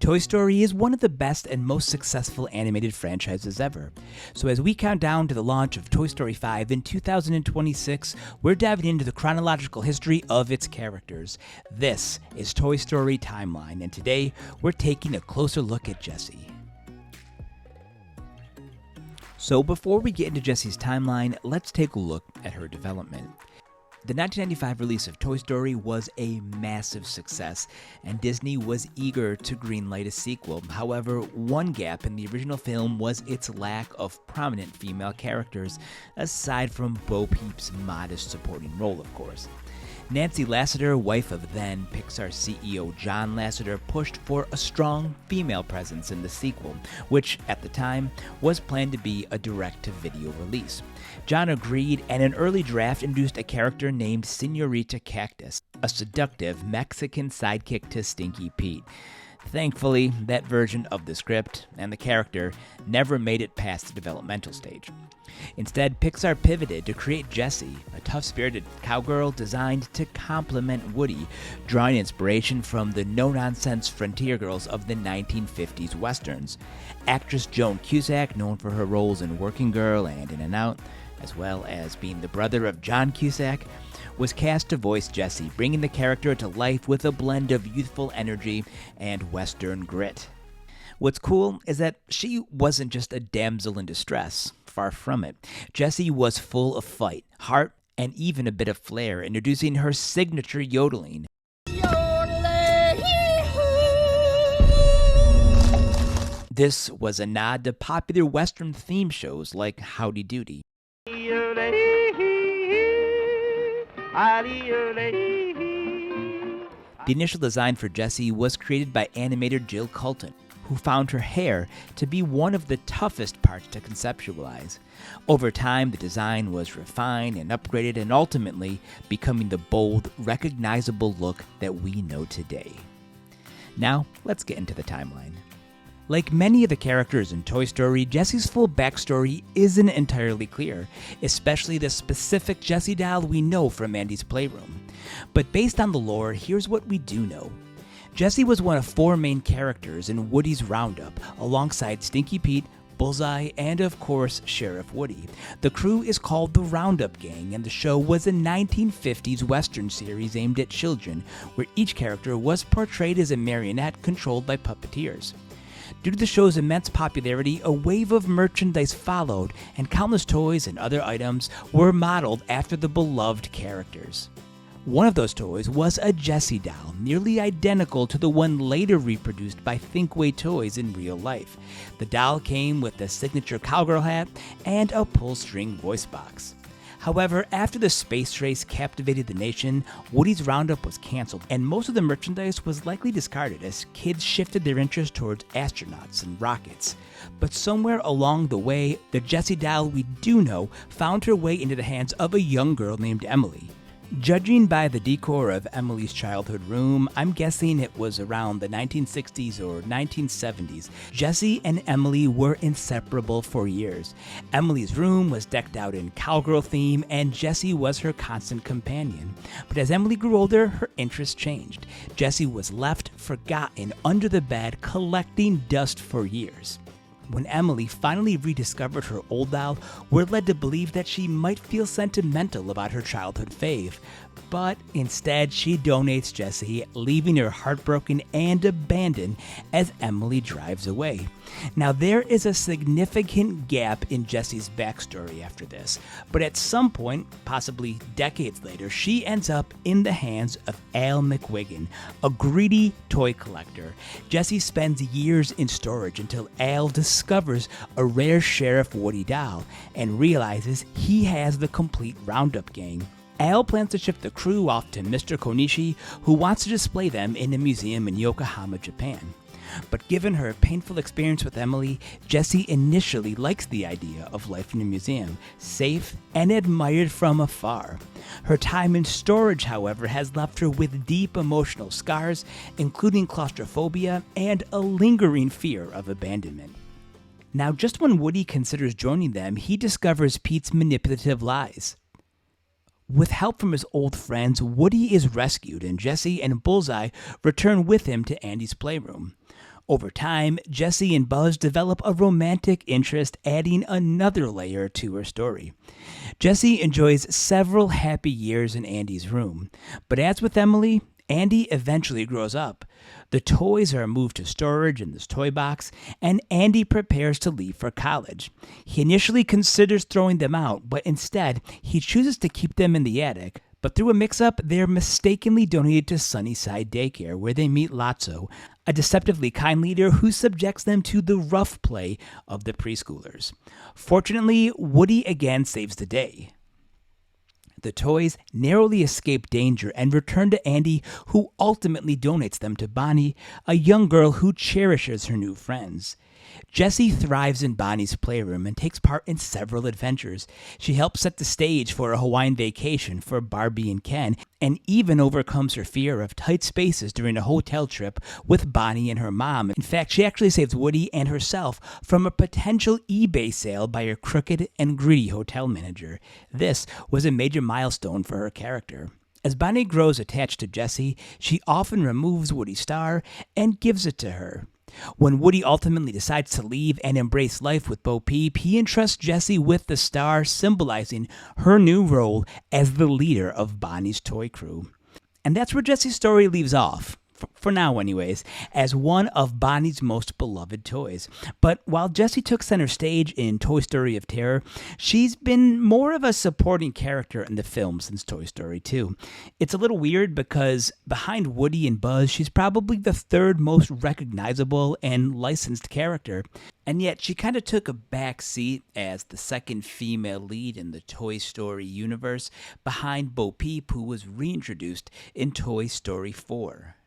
Toy Story is one of the best and most successful animated franchises ever. So as we count down to the launch of Toy Story 5 in 2026, we're diving into the chronological history of its characters. This is Toy Story Timeline, and today we're taking a closer look at Jessie. So before we get into Jessie's timeline, let's take a look at her development. The 1995 release of Toy Story was a massive success, and Disney was eager to greenlight a sequel. However, one gap in the original film was its lack of prominent female characters, aside from Bo Peep's modest supporting role, of course. Nancy Lasseter, wife of then Pixar CEO John Lasseter, pushed for a strong female presence in the sequel, which at the time was planned to be a direct-to-video release. John agreed, and an early draft introduced a character named Señora Cactus, a seductive Mexican sidekick to Stinky Pete. Thankfully, that version of the script and the character never made it past the developmental stage. Instead, Pixar pivoted to create Jessie, a tough-spirited cowgirl designed to complement Woody, drawing inspiration from the no-nonsense frontier girls of the 1950s westerns. Actress Joan Cusack, known for her roles in Working Girl and In and Out, as well as being the brother of John Cusack, was cast to voice Jessie, bringing the character to life with a blend of youthful energy and western grit. What's cool is that she wasn't just a damsel in distress. Far from it. Jessie was full of fight, heart, and even a bit of flair, introducing her signature yodeling. This was a nod to popular Western theme shows like Howdy Doody. The initial design for Jessie was created by animator Jill Colton, who found her hair to be one of the toughest parts to conceptualize. Over time, the design was refined and upgraded, and ultimately becoming the bold, recognizable look that we know today. Now, let's get into the timeline. Like many of the characters in Toy Story, Jessie's full backstory isn't entirely clear, especially the specific Jessie doll we know from Andy's Playroom. But based on the lore, here's what we do know. Jessie was one of four main characters in Woody's Roundup, alongside Stinky Pete, Bullseye, and of course, Sheriff Woody. The crew is called the Roundup Gang, and the show was a 1950s Western series aimed at children, where each character was portrayed as a marionette controlled by puppeteers. Due to the show's immense popularity, a wave of merchandise followed, and countless toys and other items were modeled after the beloved characters. One of those toys was a Jessie doll, nearly identical to the one later reproduced by Thinkway Toys in real life. The doll came with a signature cowgirl hat and a pull-string voice box. However, after the space race captivated the nation, Woody's Roundup was canceled, and most of the merchandise was likely discarded as kids shifted their interest towards astronauts and rockets. But somewhere along the way, the Jessie doll we do know found her way into the hands of a young girl named Emily. Judging by the decor of Emily's childhood room, I'm guessing it was around the 1960s or 1970s. Jessie and Emily were inseparable for years. Emily's room was decked out in cowgirl theme, and Jessie was her constant companion. But as Emily grew older, her interests changed. Jessie was left forgotten under the bed, collecting dust for years. When Emily finally rediscovered her old doll, we're led to believe that she might feel sentimental about her childhood fave. But instead, she donates Jessie, leaving her heartbroken and abandoned as Emily drives away. Now, there is a significant gap in Jessie's backstory after this, but at some point, possibly decades later, she ends up in the hands of Al McWiggin, a greedy toy collector. Jessie spends years in storage until Al discovers a rare Sheriff Woody doll and realizes he has the complete Roundup Gang. Al plans to ship the crew off to Mr. Konishi, who wants to display them in a museum in Yokohama, Japan. But given her painful experience with Emily, Jessie initially likes the idea of life in a museum, safe and admired from afar. Her time in storage, however, has left her with deep emotional scars, including claustrophobia and a lingering fear of abandonment. Now, just when Woody considers joining them, he discovers Pete's manipulative lies. With help from his old friends, Woody is rescued, and Jessie and Bullseye return with him to Andy's Playroom. Over time, Jessie and Buzz develop a romantic interest, adding another layer to her story. Jessie enjoys several happy years in Andy's room, but as with Emily, Andy eventually grows up. The toys are moved to storage in this toy box, and Andy prepares to leave for college. He initially considers throwing them out, but instead, he chooses to keep them in the attic. But through a mix-up, they're mistakenly donated to Sunnyside Daycare, where they meet Lotso, a deceptively kind leader who subjects them to the rough play of the preschoolers. Fortunately, Woody again saves the day. The toys narrowly escape danger and return to Andy, who ultimately donates them to Bonnie, a young girl who cherishes her new friends. Jessie thrives in Bonnie's playroom and takes part in several adventures. She helps set the stage for a Hawaiian vacation for Barbie and Ken, and even overcomes her fear of tight spaces during a hotel trip with Bonnie and her mom. In fact, she actually saves Woody and herself from a potential eBay sale by a crooked and greedy hotel manager. This was a major milestone for her character. As Bonnie grows attached to Jessie, she often removes Woody's star and gives it to her. When Woody ultimately decides to leave and embrace life with Bo Peep, he entrusts Jessie with the star, symbolizing her new role as the leader of Bonnie's toy crew. And that's where Jessie's story leaves off. For now anyways, as one of Bonnie's most beloved toys. But while Jessie took center stage in Toy Story of Terror, she's been more of a supporting character in the film since Toy Story 2. It's a little weird because behind Woody and Buzz, she's probably the third most recognizable and licensed character. And yet she kind of took a back seat as the second female lead in the Toy Story universe, behind Bo Peep, who was reintroduced in Toy Story 4.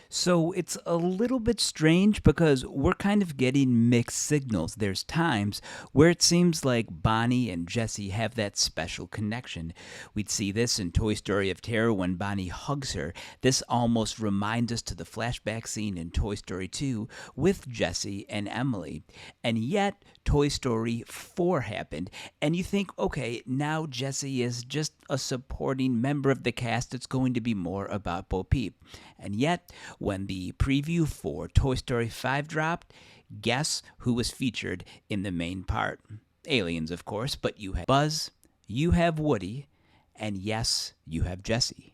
So it's a little bit strange because we're kind of getting mixed signals. There's times where it seems like Bonnie and Jessie have that special connection. We'd see this in Toy Story of Terror when Bonnie hugs her. This almost reminds us to the flashback scene in Toy Story 2 with Jessie and Emily. And yet, Toy Story 4 happened, and you think, okay, now Jessie is just a supporting member of the cast. It's going to be more about Bo Peep. And yet, when the preview for Toy Story 5 dropped, guess who was featured in the main part? Aliens, of course, but you have Buzz, you have Woody, and yes, you have Jessie.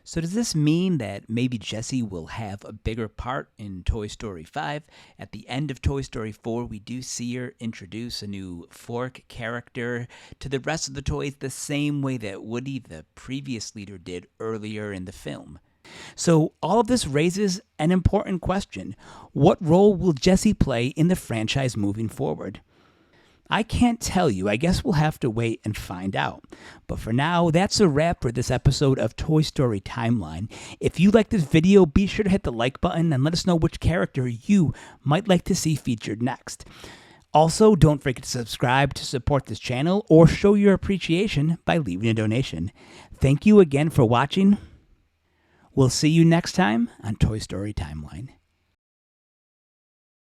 So does this mean that maybe Jessie will have a bigger part in Toy Story 5? At the end of Toy Story 4, we do see her introduce a new fork character to the rest of the toys the same way that Woody, the previous leader, did earlier in the film. So all of this raises an important question. What role will Jessie play in the franchise moving forward? I can't tell you. I guess we'll have to wait and find out. But for now, that's a wrap for this episode of Toy Story Timeline. If you like this video, be sure to hit the like button and let us know which character you might like to see featured next. Also, don't forget to subscribe to support this channel or show your appreciation by leaving a donation. Thank you again for watching. We'll see you next time on Toy Story Timeline.